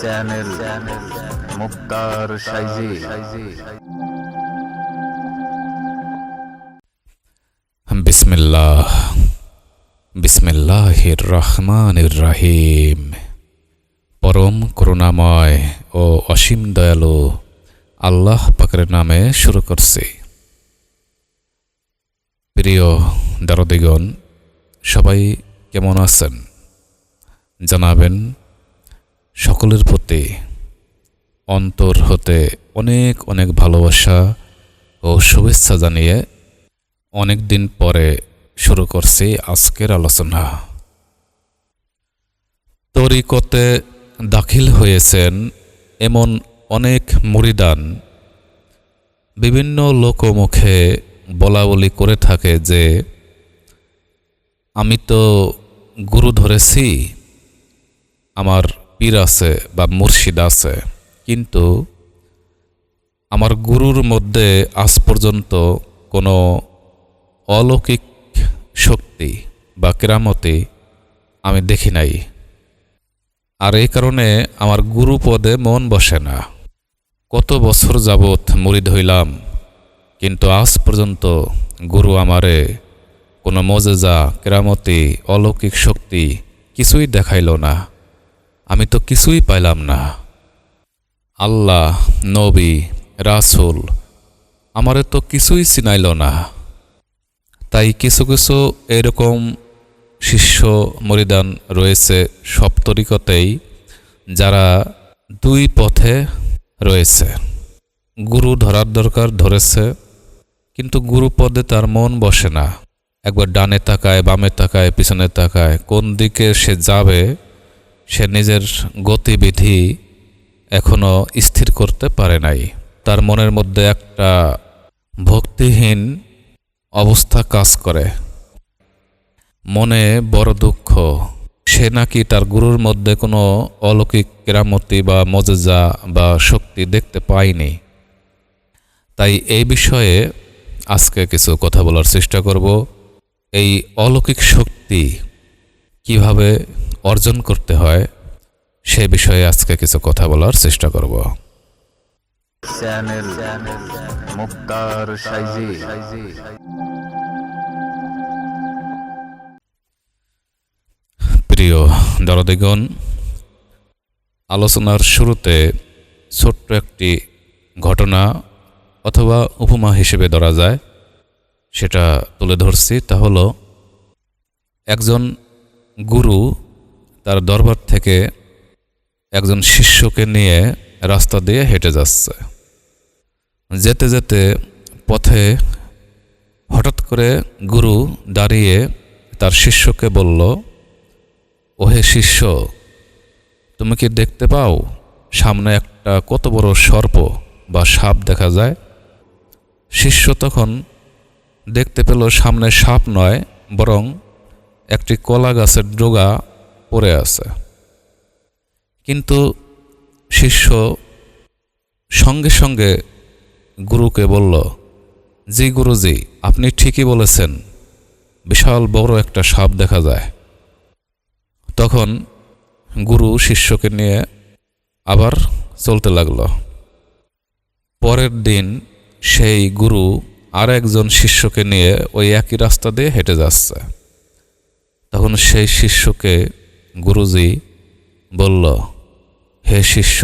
Channel মুক্তার সাইজি। বিসমিল্লাহির রহমানির রহিম। পরম করুণাময় ও অসীম দয়ালু আল্লাহ পাকের নামে শুরু করছি। প্রিয় দরদিগণ, সবাই কেমন আছেন জানাবেন। সকলের প্রতি অন্তর হতে অনেক অনেক ভালোবাসা ও শুভেচ্ছা জানিয়ে অনেক দিন পরে শুরু করছি আজকের আলোচনা। তরিকতে দাখিল হয়েছেন এমন অনেক মুরিদান বিভিন্ন লোকমুখে বলাবলি করে থাকে যে আমি তো গুরু ধরেছি, আমার পীর আছে বা মুর্শিদ আছে, কিন্তু আমার গুরুর মধ্যে আজ পর্যন্ত কোনো অলৌকিক শক্তি বা কেরামতি আমি দেখি নাই, আর এই কারণে আমার গুরু পদে মন বসে না। কত বছর যাবৎ মুরিদ হইলাম, কিন্তু আজ পর্যন্ত গুরু আমারে কোনো মজেজা, কেরামতি, অলৌকিক শক্তি কিছুই দেখাইল না। আমি তো কিছুই পাইলাম না। আল্লাহ, নবী, রাসূল আমারে তো কিছুই চিনাইল না। তাই কিছু কিছু এরকম শিষ্য মুরিদান রয়েছে সব তরিকতেই, যারা দুই পথে রয়েছে। গুরু ধরার দরকার, ধরেছে, কিন্তু গুরু পদে তার মন বসে না। একবার ডানে তাকায়, বামে তাকায়, পিছনে তাকায়, কোন দিকে সে যাবে সে নিজের গতিবিধি এখনো স্থির করতে পারে নাই। তার মনের মধ্যে একটা ভক্তিহীন অবস্থা কাজ করে। মনে বড় দুঃখ, সে নাকি তার গুরুর মধ্যে কোনো অলৌকিক কেরামতি বা মজেজা বা শক্তি দেখতে পায়নি। তাই এই বিষয়ে আজকে কিছু কথা বলার চেষ্টা করব। এই অলৌকিক শক্তি কিভাবে অর্জন করতে হয় সে বিষয়ে আজকে কিছু কথা বলার চেষ্টা করব। চ্যানেল মুক্তার সাইজি। প্রিয় দরদিগণ, আলোচনার শুরুতে ছোট্ট একটি ঘটনা অথবা উপমা হিসেবে ধরা যায় সেটা তুলে ধরছি। তা হলো, একজন গুরু তার দরবার থেকে একজন শিষ্যকে নিয়ে রাস্তা দিয়ে হেঁটে যাচ্ছে। যেতে যেতে পথে হঠাৎ করে গুরু দাঁড়িয়ে তার শিষ্যকে বলল, ওহে শিষ্য, তুমি কি দেখতে পাও সামনে একটা কত বড় সর্প বা সাপ দেখা যায়? শিষ্য তখন দেখতে পেল সামনে সাপ নয়, বরং একটি কলা গাছের ডগা পড়ে আছে। কিন্তু শিষ্য সঙ্গে সঙ্গে গুরুকে বলল, জি গুরুজি, আপনি ঠিকই বলেছেন, বিশাল বড় একটা সাপ দেখা যায়। তখন গুরু শিষ্যকে নিয়ে আবার চলতে লাগল। পরের দিন সেই গুরু আর একজন শিষ্যকে নিয়ে ওই একই রাস্তা দিয়ে হেঁটে যাচ্ছে। তখন সেই শিষ্যকে গুরুজি বলল, হে শিষ্য,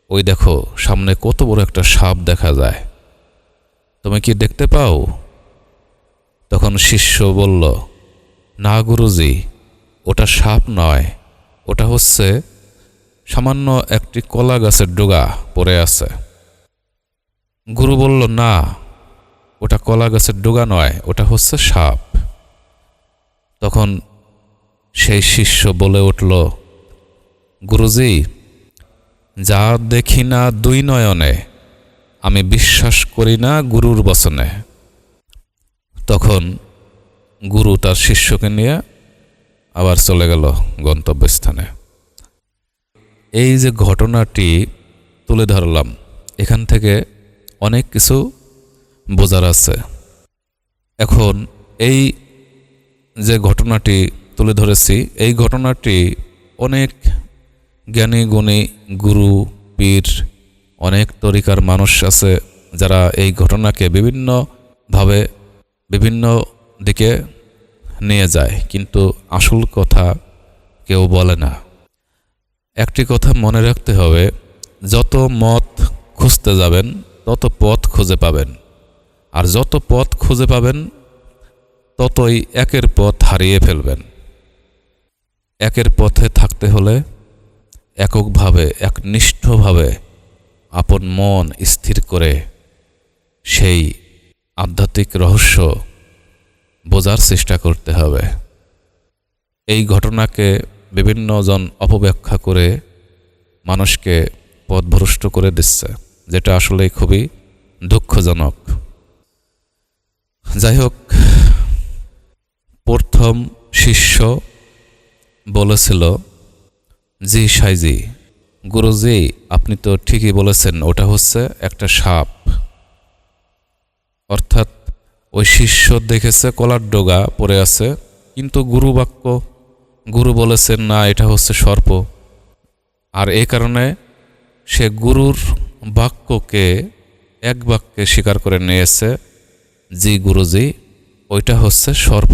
ওই দেখো সামনে কত বড় একটা সাপ দেখা যায়, তুমি কি দেখতে পাও? তখন শিষ্য বলল, না গুরুজি, ওটা সাপ নয়, ওটা হচ্ছে সামান্য একটি কলা গাছের ডগা পড়ে আছে। গুরু বলল, না, ওটা কলা গাছের ডগা নয়, ওটা হচ্ছে সাপ। তখন সেই শিষ্য বলে উঠল, গুরুজি, যা দেখি না দুই নয়নে, আমি বিশ্বাস করি না গুরুর বচনে। তখন গুরু তার শিষ্যকে নিয়ে আবার চলে গেল গন্তব্যস্থানে। এই যে ঘটনাটি তুলে ধরলাম, এখান থেকে অনেক কিছু বোঝার আছে। এখন এই যে ঘটনাটি তুলে ধরেছি, এই ঘটনাটি অনেক জ্ঞানী গুণী গুরু পীর অনেক তরিকার মানুষ আছে যারা এই ঘটনাকে বিভিন্নভাবে বিভিন্ন দিকে নিয়ে যায়, কিন্তু আসল কথা কেউ বলে না। একটি কথা মনে রাখতে হবে, যত মত খুঁজতে যাবেন তত পথ খুঁজে পাবেন, আর যত পথ খুঁজে পাবেন ততই একের পথ হারিয়ে ফেলবেন। একের পথে থাকতে হলে এককভাবে একনিষ্ঠভাবে আপন মন স্থির করে সেই আধ্যাত্মিক রহস্য বোঝার চেষ্টা করতে হবে। এই ঘটনাকে বিভিন্নজন অপব্যাখ্যা করে মানুষকে পথভ্রষ্ট করে দিচ্ছে, যেটা আসলে খুবই দুঃখজনক। যাই হোক, প্রথম শিষ্য বলেছিল, জি সাইজি, গুরুজি আপনি তো ঠিকই বলেছেন, ওটা হচ্ছে একটা সাপ। অর্থাৎ ওই শিষ্য দেখেছে কলার ডগা পড়ে আছে, কিন্তু গুরু বলেছেন না, এটা হচ্ছে সর্প। আর এই কারণে সে গুরুর বাক্যকে এক বাক্যে স্বীকার করে নিয়েছে, জি গুরুজি ওইটা হচ্ছে সর্প।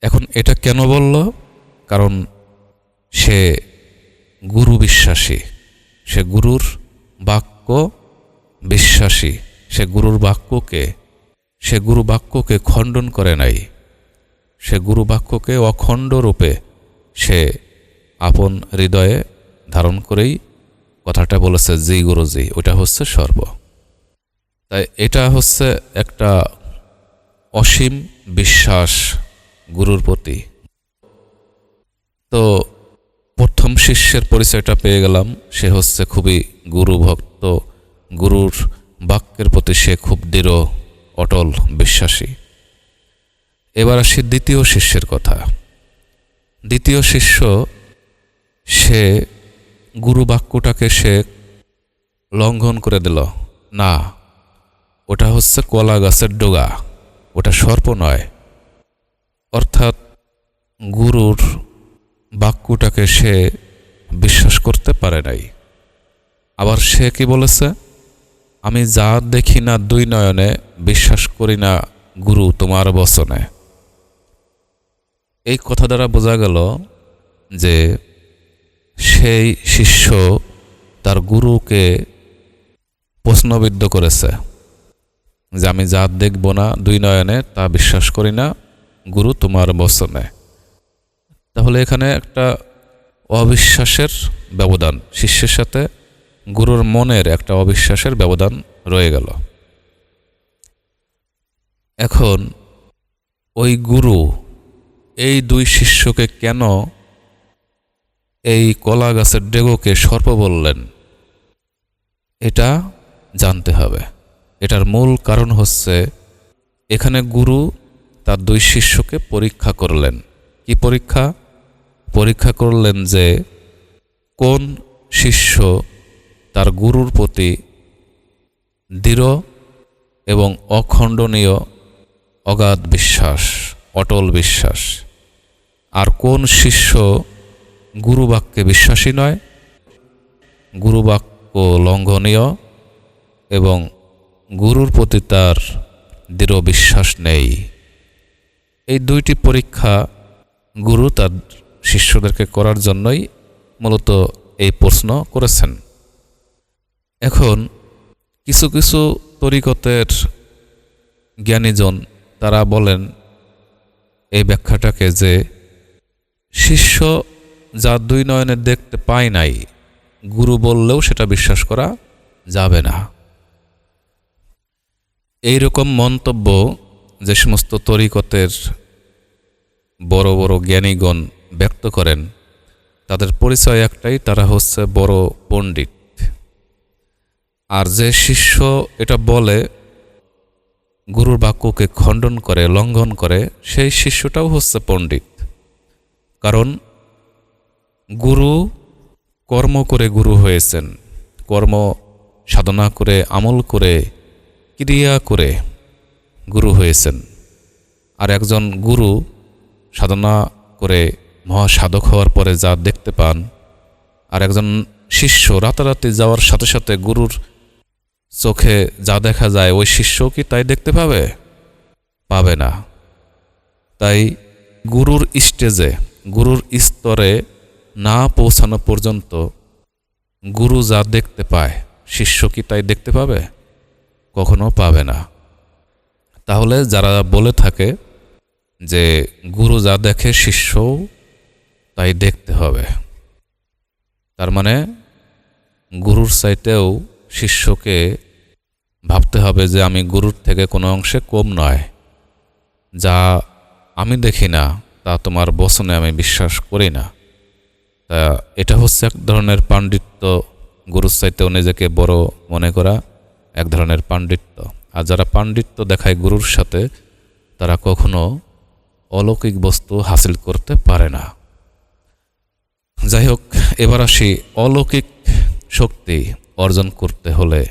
এখন এটা কেন বলল? কারণ সে গুরু বিশ্বাসী, সে গুরুর বাক্য বিশ্বাসী, সে গুরু বাক্যকে খণ্ডন করে নাই, সে গুরু বাক্যকে অখণ্ড রূপে সে আপন হৃদয়ে ধারণ করেই কথাটা বলেছে, জি গুরুজি ওটা হচ্ছে সর্প। তাই এটা হচ্ছে একটা অসীম বিশ্বাস গুরুর প্রতি। তো প্রথম শিষ্যের পরিচয়টা পেয়ে গেলাম, সে হচ্ছে খুবই গুরু ভক্ত, গুরুর বাক্যের প্রতি সে খুব দৃঢ় অটল বিশ্বাসী। এবার আসি দ্বিতীয় শিষ্যের কথা। দ্বিতীয় শিষ্য, সে গুরু বাক্যটাকে সে লঙ্ঘন করে দিল, না ওটা হচ্ছে কলা গাছের ডগা, ওটা সর্প নয়। অর্থাৎ গুরুর বাক্যটাকে সে বিশ্বাস করতে পারে নাই। আবার সে কি বলেছে, আমি যা দেখি না দুই নয়নে, বিশ্বাস করি না গুরু তোমার বচনে। এই কথা দ্বারা বোঝা গেল যে সেই শিষ্য তার গুরুকে প্রশ্নবিদ্ধ করেছে যে আমি যা দেখব না দুই নয়নে তা বিশ্বাস করি না গুরু তোমার বচনে। তাহলে এখানে একটা অবিশ্বাসের ব্যবধান, শিষ্যের সাথে গুরুর মনের একটা অবিশ্বাসের ব্যবধান রয়ে গেল। এখন ওই গুরু এই দুই শিষ্যকে কেন এই কলা গাছের ডেগোকে সর্প বললেন, এটা জানতে হবে। এটার মূল কারণ হচ্ছে, এখানে গুরু তার দুই শিষ্যকে পরীক্ষা করলেন। কি পরীক্ষা? পরীক্ষা করলেন যে কোন শিষ্য তার গুরুর প্রতি দৃঢ় এবং অখণ্ডনীয় অগাধ বিশ্বাস, অটল বিশ্বাস, আর কোন শিষ্য গুরুবাক্যে বিশ্বাসী নয়, গুরুবাক্য লঙ্ঘনীয় এবং গুরুর প্রতি তার দৃঢ় বিশ্বাস নেই। এই দুইটি পরীক্ষা গুরু তার শিষ্যদেরকে করার জন্যই মূলত এই প্রশ্ন করেছেন। এখন কিছু কিছু তরিকতের জ্ঞানীজন তারা বলেন এই ব্যাখ্যাটাকে, যে শিষ্য যা দুই নয়নে দেখতে পায় নাই, গুরু বললেও সেটা বিশ্বাস করা যাবে না। এই রকম মন্তব্য যে সমস্ত তরিকতের বড় বড় জ্ঞানীগণ ব্যক্ত করেন, তাদের পরিচয় একটাই, তারা হচ্ছে বড় পণ্ডিত। আর যে শিষ্য এটা বলে, গুরুর বাক্যকে খণ্ডন করে, লঙ্ঘন করে, সেই শিষ্যটাও হচ্ছে পণ্ডিত। কারণ গুরু কর্ম করে গুরু হয়েছেন, কর্ম সাধনা করে, আমল করে, ক্রিয়া করে গুরু হয়েছেন। আর একজন গুরু সাধনা করে মহাসাধক হওয়ার পরে যা দেখতে পান, আর একজন শিষ্য রাতারাতি যাওয়ার সাথে সাথে গুরুর চোখে যা দেখা যায় ওই শিষ্য কি তাই দেখতে পাবে? পাবে না। তাই গুরুর স্টেজে, গুরুর স্তরে না পৌঁছানো পর্যন্ত গুরু যা দেখতে পায় শিষ্য কি তাই দেখতে পাবে? কখনো পাবে না। তাহলে যারা বলে থাকে যে গুরু যা দেখে শিষ্যও তাই দেখতে হবে, তার মানে গুরুর চাইতেও শিষ্যকে ভাবতে হবে যে আমি গুরুর থেকে কোনো অংশে কম নয়। যা আমি দেখি না তা তোমার বচনে আমি বিশ্বাস করি না। তা এটা হচ্ছে এক ধরনের পাণ্ডিত্য, গুরুর চাইতেও নিজেকে বড় মনে করা এক ধরনের পাণ্ডিত্য। আর যারা পাণ্ডিত্য দেখায় গুরুর সাথে, তারা কখনো অলৌকিক বস্তু হাসিল করতে পারে না। যাই হোক, এবার আসি অলৌকিক শক্তি অর্জন করতে হলে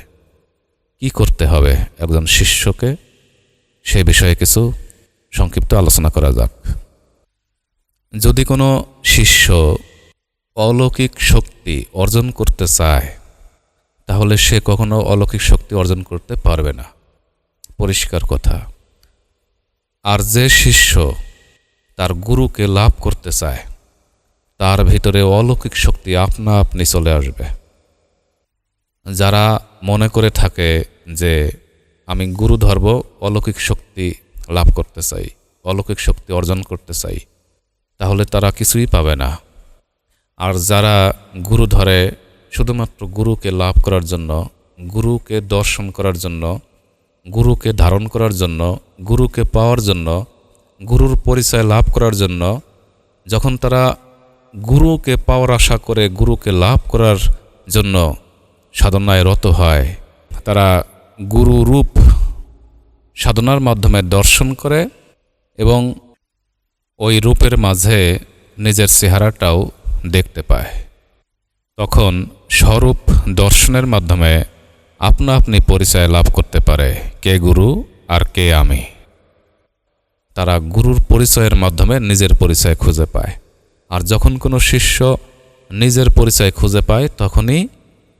কি করতে হবে একজন শিষ্যকে, সে বিষয়ে কিছু সংক্ষিপ্ত আলোচনা করা যাক। যদি কোনো শিষ্য অলৌকিক শক্তি অর্জন করতে চায়, তাহলে সে কখনো অলৌকিক শক্তি অর্জন করতে পারবে না, পরিষ্কার কথা। আর যে শিষ্য তার গুরুকে লাভ করতে চায়, তার ভিতরে অলৌকিক শক্তি আপনা আপনি চলে আসবে। যারা মনে করে থাকে যে আমি গুরু ধর্ব, অলৌকিক শক্তি লাভ করতে চাই, অলৌকিক শক্তি অর্জন করতে চাই, তাহলে তারা কিছুই পাবে না। আর যারা গুরু ধরে শুধুমাত্র গুরুকে লাভ করার জন্য, গুরুকে দর্শন করার জন্য, গুরুকে ধারণ করার জন্য, গুরুকে পাওয়ার জন্য, গুরুর পরিচয় লাভ করার জন্য, যখন তারা গুরুকে পাওয়ার আশা করে গুরুকে লাভ করার জন্য সাধনায় রত হয়, তারা গুরু রূপ সাধনার মাধ্যমে দর্শন করে এবং ওই রূপের মাঝে নিজের চেহারাটাও দেখতে পায়। তখন স্বরূপ দর্শনের মাধ্যমে আপনা আপনি পরিচয় লাভ করতে পারে কে গুরু আর কে আমি। তারা গুরুর পরিচয়ের মাধ্যমে নিজের পরিচয় খুঁজে পায়। আর যখন কোনো শিষ্য নিজের পরিচয় খুঁজে পায়, তখনই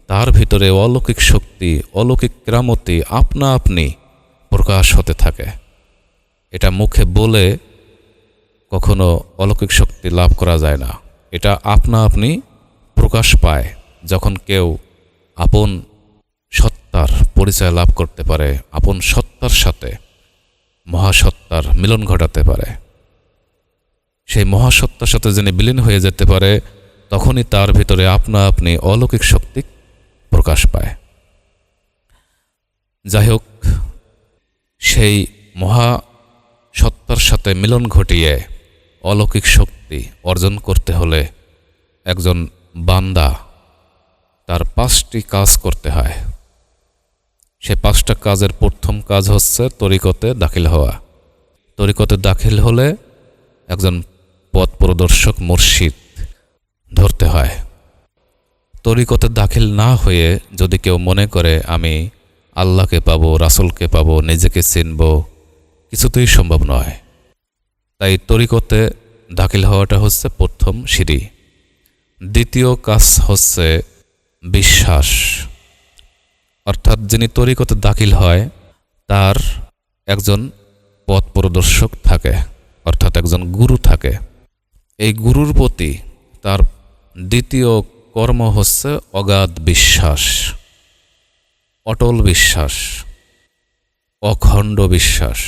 তার ভিতরে অলৌকিক শক্তি, অলৌকিক কেরামতি আপনা আপনি প্রকাশ হতে থাকে। এটা মুখে বলে কখনো অলৌকিক শক্তি লাভ করা যায় না, এটা আপনা আপনি প্রকাশ পায় যখন কেউ আপন সত্তার পরিচয় লাভ করতে পারে, আপন সত্তার সাথে মহাসত্তার মিলন ঘটাতে পারে। সেই মহাসত্তার সাথে যিনি বিলীন হয়ে যেতে পারে, তখনই তার ভিতরে আপনা আপনি অলৌকিক শক্তি প্রকাশ পায়। যাই হোক, সেই মহাসত্তার সাথে মিলন ঘটিয়ে অলৌকিক শক্তি অর্জন করতে হলে একজন বান্দা তার 5টি কাজ করতে হয়। সে 5টা কাজের প্রথম কাজ হচ্ছে তরিকতে দাখিল হওয়া। তরিকতে দাখিল হলে একজন পথ প্রদর্শক মুর্শিদ ধরতে হয়। তরিকতে দাখিল না হয়ে যদি কেউ মনে করে আমি আল্লাহকে পাবো, রাসূলকে পাবো, নিজেকে চিনব, কিছুতেই সম্ভব নয়। তাই তরিকতে দাখিল হওয়াটা হচ্ছে প্রথম সিঁড়ি। দ্বিতীয় কাজ হচ্ছে বিশ্বাস। অর্থাৎ যিনি তরিকতে দাখিল হয়, তার একজন পথ প্রদর্শক থাকে, অর্থাৎ একজন গুরু থাকে। এই গুরুর প্রতি তার দ্বিতীয় কর্ম হচ্ছে অগাধ বিশ্বাস, অটল বিশ্বাস, অখণ্ড বিশ্বাস।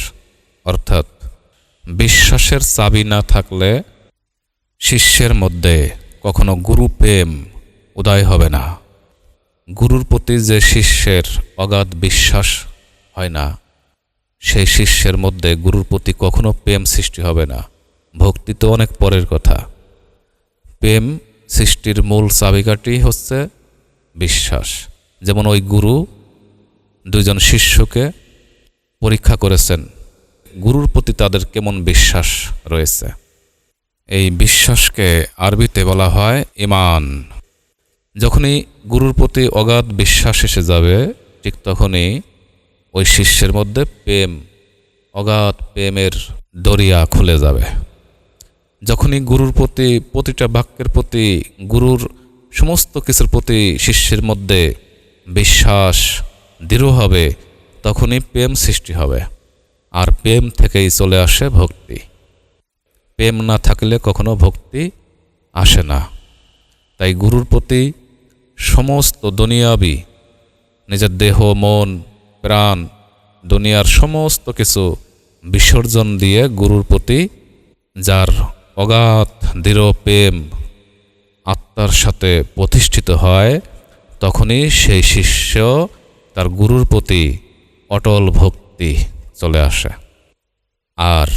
অর্থাৎ বিশ্বাসের চাবি না থাকলে শিষ্যের মধ্যে কখনো গুরু প্রেম উদয় হবে না। গুরুর প্রতি যে শিষ্যের অগাধ বিশ্বাস হয় না, সেই শিষ্যের মধ্যে গুরুর প্রতি কখনো প্রেম সৃষ্টি হবে না। ভক্তি তো অনেক পরের কথা। প্রেম সৃষ্টির মূল চাবিকাঠি হচ্ছে বিশ্বাস। যেমন ওই গুরু 2জন শিষ্যকে পরীক্ষা করেছেন, গুরুর প্রতি তাদের কেমন বিশ্বাস রয়েছে। এই বিশ্বাসকে আরবিতে বলা হয় ঈমান। যখনই গুরুর প্রতি অগাধ বিশ্বাস এসে যাবে, ঠিক তখনই ওই শিষ্যের মধ্যে প্রেম, অগাধ প্রেমের দরিয়া খুলে যাবে। যখনই গুরুর প্রতি, প্রতিটা বাক্যের প্রতি গুরুর সমস্ত কিছুর প্রতি শিষ্যের মধ্যে বিশ্বাস দৃঢ় হবে, তখনই প্রেম সৃষ্টি হবে। আর প্রেম থেকেই চলে আসে ভক্তি। প্রেম না থাকলে কখনো ভক্তি আসে না। তাই গুরুর প্রতি সমস্ত দুনিয়াবি, নিজের দেহ, মন, প্রাণ, দুনিয়ার সমস্ত কিছু বিসর্জন দিয়ে গুরুর প্রতি যার অগাধ দৃঢ় প্রেম আত্মার সাথে প্রতিষ্ঠিত হয়, তখনই সেই শিষ্য তার গুরুর প্রতি অটল ভক্তি চলে আসে। আর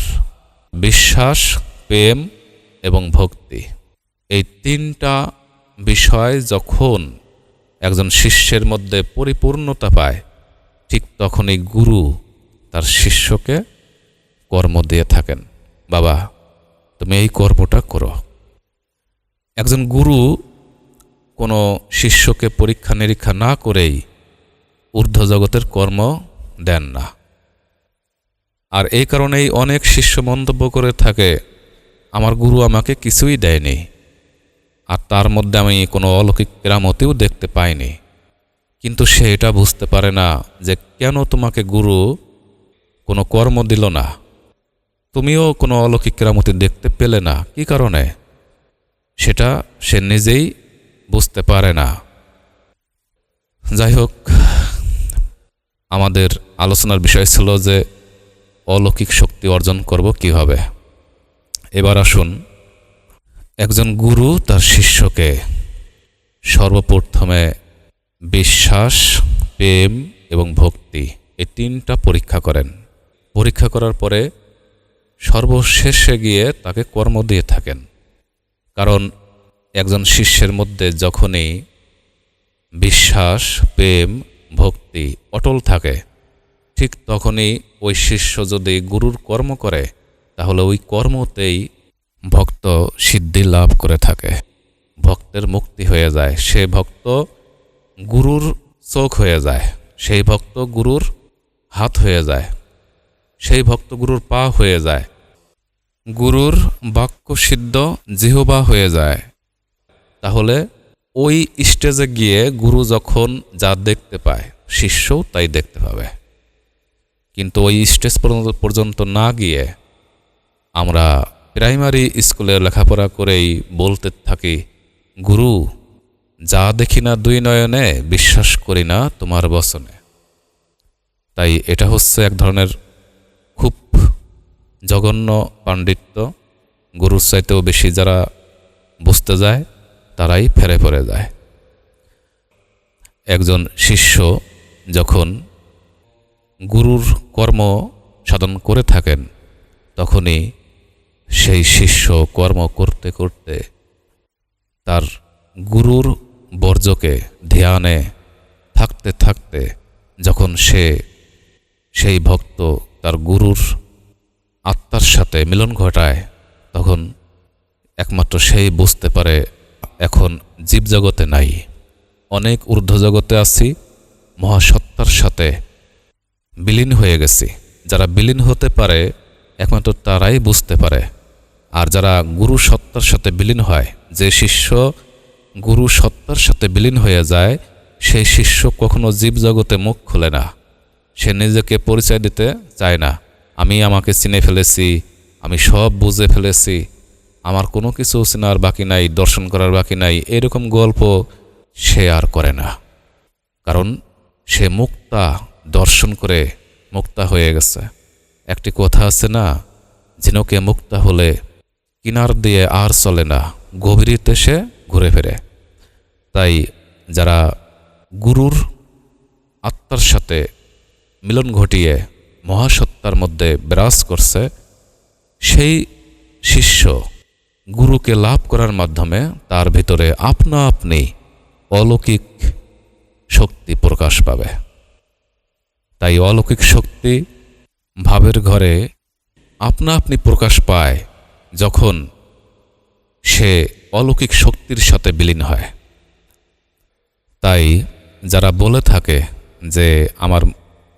বিশ্বাস, প্রেম এবং ভক্তি, এই তিনটা বিষয় যখন একজন শিষ্যের মধ্যে পরিপূর্ণতা পায়, ঠিক তখনই গুরু তার শিষ্যকে কর্ম দিয়ে থাকেন, বাবা তুমি এই কর্মটা করো। একজন গুরু কোনো শিষ্যকে পরীক্ষা নিরীক্ষা না করেই ঊর্ধ্ব জগতের কর্ম দেন না। আর এই কারণেই অনেক শিষ্য মন্তব্য করে থাকে, আমার গুরু আমাকে কিছুই দেয়নি, আর তার মধ্যে আমি কোনো অলৌকিক কেরামতিও দেখতে পাইনি। কিন্তু সে এটা বুঝতে পারে না যে কেন তোমাকে গুরু কোনো কর্ম দিল না, তুমিও কোনো অলৌকিক কেরামতি দেখতে পেলে না, কি কারণে সেটা সে নিজেই বুঝতে পারে না। যাই হোক, আমাদের আলোচনার বিষয় ছিল যে অলৌকিক শক্তি অর্জন করব কিভাবে। এবার আসুন, একজন গুরু তার শিষ্যকে সর্বপ্রথমে বিশ্বাস, প্রেম এবং ভক্তি, এই তিনটা পরীক্ষা করেন। পরীক্ষা করার পরে সর্বশেষে গিয়ে তাকে কর্ম দিয়ে থাকেন। কারণ একজন শিষ্যের মধ্যে যখনই বিশ্বাস, প্রেম, ভক্তি অটল থাকে, ঠিক তখনই ওই শিষ্য যদি গুরুর কর্ম করে, তাহলে ওই কর্মতেই ভক্ত সিদ্ধি লাভ করে থাকে, ভক্তের মুক্তি হয়ে যায়। সে ভক্ত গুরুর চোখ হয়ে যায়, সেই ভক্ত গুরুর হাত হয়ে যায়, সেই ভক্ত গুরুর পা হয়ে যায়, গুরুর বাক্য সিদ্ধ জিহ্বা হয়ে যায়। তাহলে ওই স্টেজে গিয়ে গুরু যখন যা দেখতে পায়, শিষ্যও তাই দেখতে পাবে। কিন্তু ওই স্টেজ পর্যন্ত না গিয়ে আমরা প্রাইমারি স্কুলে লেখাপড়া করেই বলতে থাকি, গুরু যা দেখি না দুই নয়নে, বিশ্বাস করি না তোমার বচনে। তাই এটা হচ্ছে এক ধরনের খুব জঘন্য পাণ্ডিত্য। গুরুর চাইতেও বেশি যারা বুঝতে যায়, তারাই ফেরে পড়ে যায়। একজন শিষ্য যখন গুরুর কর্ম সাধন করে থাকেন, তখনই সেই শিষ্য কর্ম করতে করতে তার গুরুর বর্জকে ধ্যানে থাকতে থাকতে যখন সেই ভক্ত তার গুরুর আত্মার সাথে মিলন ঘটায়, তখন একমাত্র সেই বুঝতে পারে এখন জীবজগতে নাই, অনেক ঊর্ধ্ব জগতে আছি, মহাসত্তার সাথে বিলীন হয়ে গেছি। যারা বিলীন হতে পারে একমাত্র তারাই বুঝতে পারে। আর যারা গুরু সত্তার সাথে বিলীন হয়, যে শিষ্য গুরু সত্তার সাথে বিলীন হয়ে যায়, সেই শিষ্য কখনো জীবজগতে মুখ খোলে না। সে নিজেকে পরিচয় দিতে চায় না, আমি আমাকে চিনে ফেলেছি, আমি সব বুঝে ফেলেছি, আমার কোনো কিছু চেনার বাকি নাই, দর্শন করার বাকি নাই, এরকম গল্প সে আর করে না। কারণ সে মুক্তা দর্শন করে মুক্তা হয়ে গেছে। একটি কথা আছে না, ঝিনুকে মুক্তা হলে কিনার দিয়ে আর চলে না, গভীরতে সে ঘুরে ফেরে। তাই যারা গুরুর আত্মার সাথে মিলন ঘটিয়ে মহাসত্তার মধ্যে বিরাজ করছে, সেই শিষ্য গুরুকে লাভ করার মাধ্যমে তার ভিতরে আপনা আপনি অলৌকিক শক্তি প্রকাশ পাবে। তাই অলৌকিক শক্তি ভাবের ঘরে আপনা আপনি প্রকাশ পায় যখন সে অলৌকিক শক্তির সাথে বিলীন হয়। তাই যারা বলে থাকে যে আমার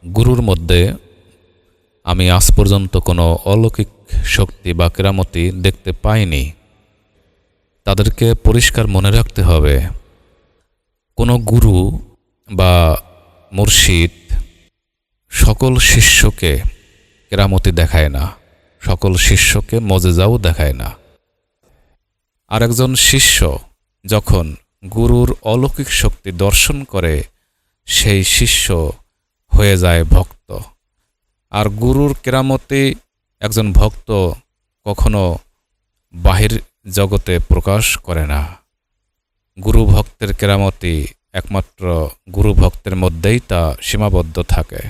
গুরুর মধ্যে আমি আজ পর্যন্ত কোনো অলৌকিক শক্তি বা কেরামতি দেখতে পাইনি, তাদেরকে পরিষ্কার মনে রাখতে হবে কোনো গুরু বা মুর্শিদ সকল শিষ্যকে কেরামতি দেখায় না, সকল শিষ্যকে মজেজাও দেখায় না। আর একজন শিষ্য যখন গুরুর অলৌকিক শক্তি দর্শন করে সেই শিষ্য হয়ে যায় ভক্ত। আর গুরুর কেরামতি একজন ভক্ত কখনো বাহির জগতে প্রকাশ করে না। গুরু ভক্তের কেরামতি একমাত্র গুরু ভক্তের মধ্যেই তা সীমাবদ্ধ থাকে।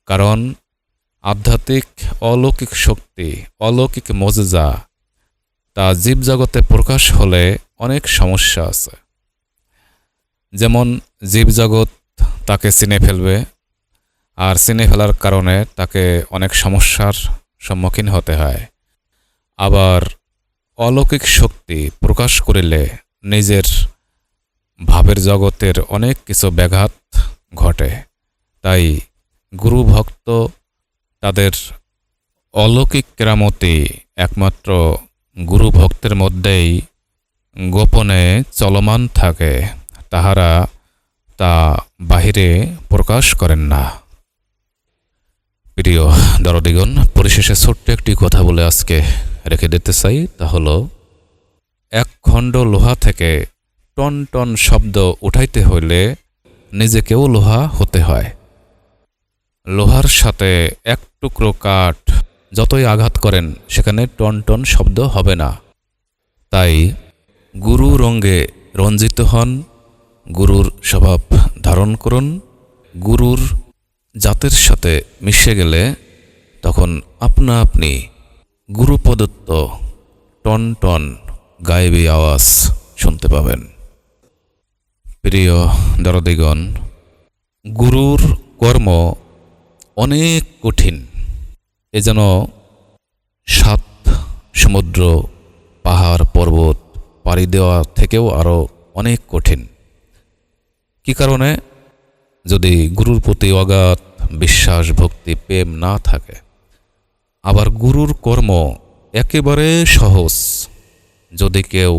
কারণ আধ্যাত্মিক অলৌকিক শক্তি, অলৌকিক মজেজা তা জীবজগতে প্রকাশ হলে অনেক সমস্যা আছে। যেমন জীবজগৎ তাকে চিনে ফেলবে, আর চিনে ফেলার কারণে তাকে অনেক সমস্যার সম্মুখীন হতে হয়। আবার অলৌকিক শক্তি প্রকাশ করিলে নিজের ভাবের জগতের অনেক কিছু ব্যাঘাত ঘটে। তাই গুরু ভক্ত তাদের অলৌকিক কেরামতি একমাত্র গুরু ভক্তের মধ্যেই গোপনে চলমান থাকে, তাহারা তা বাহিরে প্রকাশ করেন না। প্রিয় দরদিগণ, পরিশেষে ছোট্ট একটি কথা বলে আজকে রেখে দিতে চাই, তা হলো এক খণ্ড লোহা থেকে টন টন শব্দ উঠাইতে হইলে নিজেকেও লোহা হতে হয়। লোহার সাথে এক টুকরো কাঠ যতই আঘাত করেন সেখানে টন টন শব্দ হবে না। তাই গুরু রঙে রঞ্জিত হন, গুরুর স্বভাব ধারণ করুন। গুরুর জাতের সাথে মিশে গেলে তখন আপনা আপনি গুরু প্রদত্ত টন টন গায়েবী আওয়াজ শুনতে পাবেন। প্রিয় দরদিগণ, গুরুর কর্ম অনেক কঠিন। এ যেন 7 সমুদ্র পাহাড় পর্বত পাড়ি দেওয়া থেকেও আরও অনেক কঠিন। কি কারণে? যদি গুরুর প্রতি অগাধ বিশ্বাস, ভক্তি, প্রেম না থাকে। আবার গুরুর কর্ম একেবারে সহজ, যদি কেউ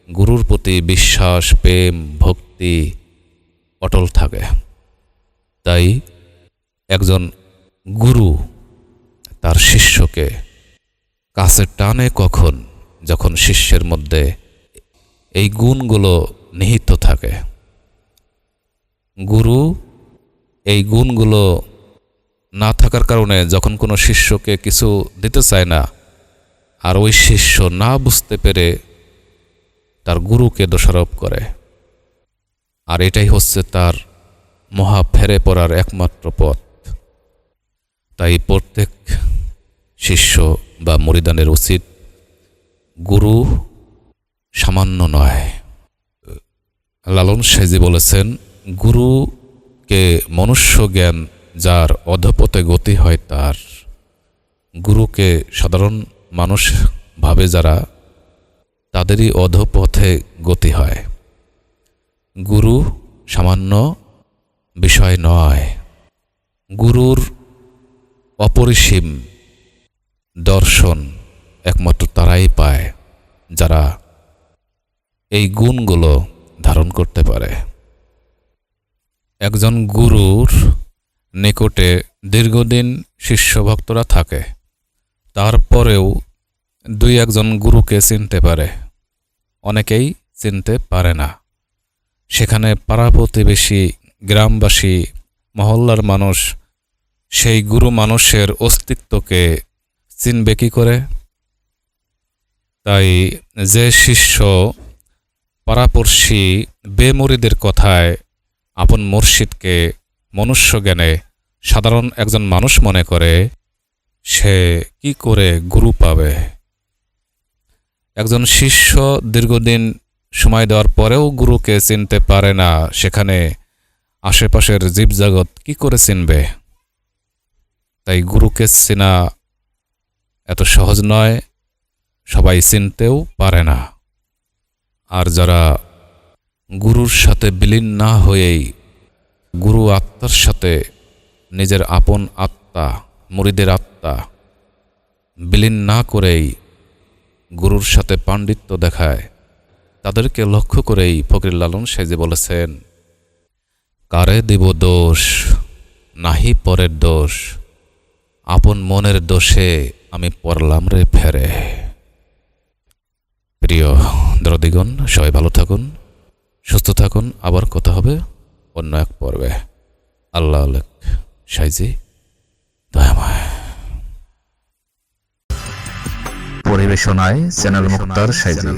গুরুর প্রতি বিশ্বাস, প্রেম, ভক্তি অটল থাকে। তাই একজন গুরু তার শিষ্যকে কাছে টানে কখন? যখন শিষ্যের মধ্যে এই গুণগুলো নিহিত থাকে। গুরু এই গুণগুলো না থাকার কারণে যখন কোনো শিষ্যকে কিছু দিতে চায় না, আর ওই শিষ্য না বুঝতে পেরে তার গুরুকে দোষারোপ করে, আর এটাই হচ্ছে তার মহা ফেরে পড়ার একমাত্র পথ। তাই প্রত্যেক শিষ্য বা মুরিদানের উচিত গুরু সামান্য নয়। লালন সাইজি বলেছেন, গুরুকে মনুষ্য জ্ঞান যার অধপথে গতি হয় তার। গুরুকে সাধারণ মানুষ ভাবে যারা, তাদেরই অধপথে গতি হয়। গুরু সামান্য বিষয় নয়। গুরুর অপরিসীম দর্শন একমাত্র তারাই পায় যারা এই গুণগুলো ধারণ করতে পারে। একজন গুরুর নিকটে দীর্ঘদিন শিষ্যভক্তরা থাকে, তারপরেও 2-1 গুরুকে চিনতে পারে, অনেকেই চিনতে পারে না। সেখানে পাড়া প্রতিবেশী, গ্রামবাসী, মহল্লার মানুষ সেই গুরু মানুষের অস্তিত্বকে চিনবে কি করে? তাই যে শিষ্য পাড়াপড়শি বেমুরিদের কথায় আপন মুর্শিদকে মনুষ্য জ্ঞানে সাধারণ একজন মানুষ মনে করে, সে কি করে গুরু পাবে? একজন শিষ্য দীর্ঘদিন সময় দেওয়ার পরেও গুরুকে চিনতে পারে না, সেখানে আশেপাশের জীবজগৎ কি করে চিনবে? তাই গুরুকে চেনা এত সহজ নয়, সবাই চিনতেও পারে না। আর যারা গুরুর সাথে বিলীন না হয়েই গুরু আত্মার সাথে নিজের আপন আত্মা, মুরিদের আত্মা বিলীন না করেই গুরুর সাথে পাণ্ডিত্য দেখায়, তাদেরকে লক্ষ্য করেই ফকির লালন সাইজি বলেছেন, কারে দেব দোষ, নাহি পরের দোষ, আপন মনের দোষে আমি পড়লাম রে ফেরে। প্রিয় দরদিগণ, সবাই ভালো থাকুন, সুস্থ থাকুন। আবার কথা হবে অন্য এক পর্বে। আল্লাহ আলেক সাইজি দয়াময়। পরিবেশনায় চ্যানেল মুক্তার সাইজি।